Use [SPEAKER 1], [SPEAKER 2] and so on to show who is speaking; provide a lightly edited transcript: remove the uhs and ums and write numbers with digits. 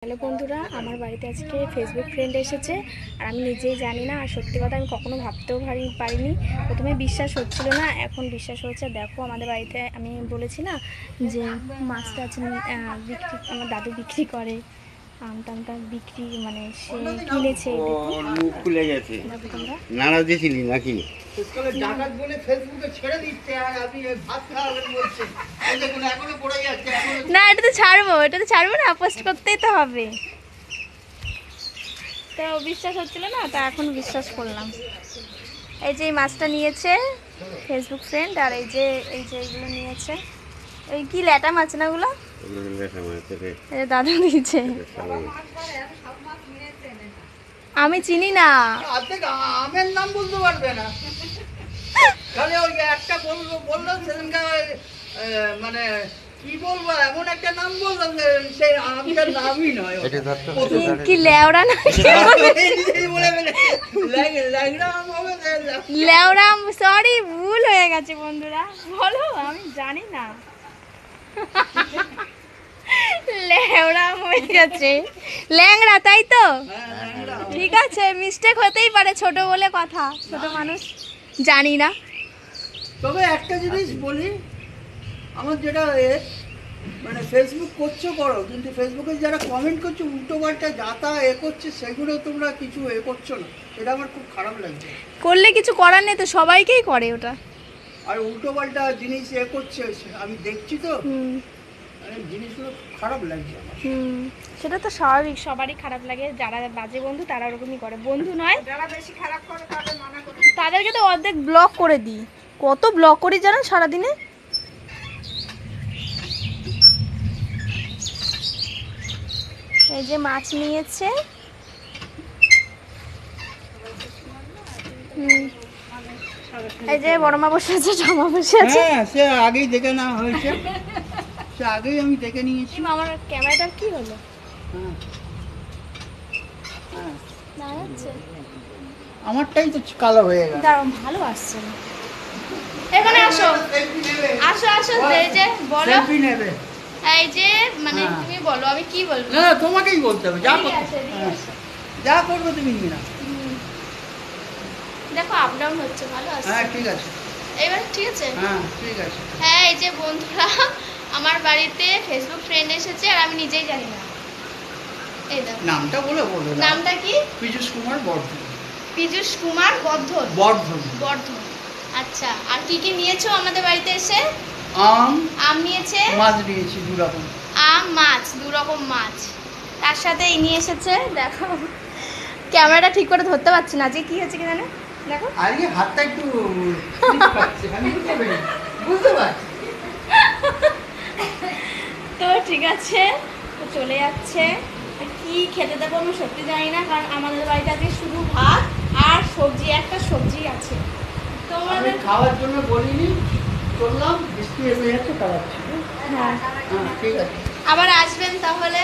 [SPEAKER 1] Hello বন্ধুরা, আমার বাড়িতে আজকে ফেসবুক ফ্রেন্ড এসেছে আর আমি নিজেই জানি না। আর সত্যি কথা আমি কখনো ভাবতেও পারিনি। প্রথমে বিশ্বাস হচ্ছিল না, এখন বিশ্বাস হচ্ছে। দেখো আমাদের বাড়িতে আমি বলেছি না যে মাছ টাছ বিক্রি, আমার দাদু বিক্রি করে, আম টামটা বিক্রি, মানে সে কিনেছে।
[SPEAKER 2] মুখ খুলে গেছে, নাড়া দিয়েছিলি নাকি?
[SPEAKER 1] না, এটা তো ছাড়বো না, পোস্ট করতেই তো হবে। তো বিশ্বাস হচ্ছিল না, তা এখন বিশ্বাস করলাম। এই যে এই মাছটা নিয়েছে ফেসবুক ফ্রেন্ড, আর এই যে এইগুলো নিয়েছে। এই কি ল্যাটা মাছ না ওগুলো? দাদা দিয়েছে। আমি চিনি না,
[SPEAKER 3] আমের নাম বলতে পারবে না। তাহলে ওই একটা বললো সেদিনকে, মানে কি বলবো, এমন একটা নাম বললাম যে সেই আমটার নামই নয়।
[SPEAKER 1] কি লেওড়া না, লেওড়া। সরি, ভুল হয়ে গেছে বন্ধুরা, বলো আমি জানি না। লেওড়া হয়ে গেছে, ল্যাংড়া, তাই তো? ঠিক আছে, মিস্টেক হতেই পারে, ছোট বলে কথা, ছোট মানুষ, জানি না।
[SPEAKER 3] তবে একটা জিনিস বলি, আমার যেটা মানে ফেসবুক করছো করো, কিন্তু ফেসবুকে যারা কমেন্ট করছো উল্টো পাল্টা যাতা করছে, সেগুলো তোমরা কিছু করছো না, এটা আমার খুব খারাপ লাগছে।
[SPEAKER 1] করলে কিছু করার নেই তো, সবাইকেই করে ওটা।
[SPEAKER 3] আর উল্টো পাল্টা জিনিস করছে, আমি দেখছি তো, জিনিসগুলো খারাপ লাগছে আমার।
[SPEAKER 1] সেটা তো স্বাভাবিক, সবারই খারাপ লাগে। যারা বাজে বন্ধু তারা ওরকমই করে, বন্ধু নয়
[SPEAKER 3] যারা বেশি খারাপ করে তাদের মানা করি,
[SPEAKER 1] তাদেরকে তো অর্ধেক ব্লক করে দিই। কত ব্লক করি জানো সারাদিনে? এই যে মাছ নিয়েছে, এই যে বড় মা বসে আছে, জামা বসে আছে।
[SPEAKER 3] হ্যাঁ, সে আগেই দেখে নেওয়া হয়েছে, সে আগেই আমি দেখে নিয়েছি।
[SPEAKER 1] আমার ক্যামেরাটার কি হলো?
[SPEAKER 3] হ্যাঁ, আমারটাই তো কালো হয়ে গেল।
[SPEAKER 1] দাঁড়াও, ভালো আসছে না। এখানে আসো, আসো আসো। এই যে বলো,
[SPEAKER 3] সেলফি নেবে।
[SPEAKER 1] এই যে মানে তুমি বলো, আমি কি বলবো?
[SPEAKER 3] না, তোমাকেই বলতে হবে, যা করবে, যা করবে তুমি না।
[SPEAKER 1] দেখো আপ ডাউন হচ্ছে, ভালো আছে।
[SPEAKER 3] হ্যাঁ, ঠিক আছে,
[SPEAKER 1] এবার ঠিক আছে।
[SPEAKER 3] হ্যাঁ ঠিক আছে।
[SPEAKER 1] হ্যাঁ, এই যে বন্ধুরা, আমার বাড়িতে ফেসবুক ফ্রেন্ড এসেছে আর আমি নিজেই জানি না। এই দেখো,
[SPEAKER 3] নামটা বলে বলো।
[SPEAKER 1] নামটা কি?
[SPEAKER 3] পীযূষ কুমার বর্ধন।
[SPEAKER 1] পীযূষ কুমার বর্ধন।
[SPEAKER 3] বর্ধন,
[SPEAKER 1] বর্ধন। আচ্ছা, আর কি কি নিয়েছো আমাদের বাড়িতে এসে? আম নিয়েছে,
[SPEAKER 3] মাছ নিয়েছি 2 রকম।
[SPEAKER 1] আম, মাছ, 2 রকম মাছ। তার সাথে এই নিয়ে এসেছে, দেখো ক্যামেরাটা ঠিক করে ধরতে পারছি না, যে কি হচ্ছে কি জানো, দেখো।
[SPEAKER 3] আরে হাতটা একটু আমি বুঝতে পারছি।
[SPEAKER 1] তো ঠিক আছে, তো চলে যাচ্ছে। কি খেতে দেবো আমি সত্যি জানি না, কারণ আমাদের বাড়িতে আজকে শুধু ভাত আর সবজি, একটা সবজি আছে।
[SPEAKER 3] আমি খাওয়ার জন্য বলিনি, চললাম, বৃষ্টি এসে যাচ্ছে, খাওয়াচ্ছি।
[SPEAKER 1] হ্যাঁ,
[SPEAKER 3] ঠিক আছে,
[SPEAKER 1] আবার আসবেন তাহলে।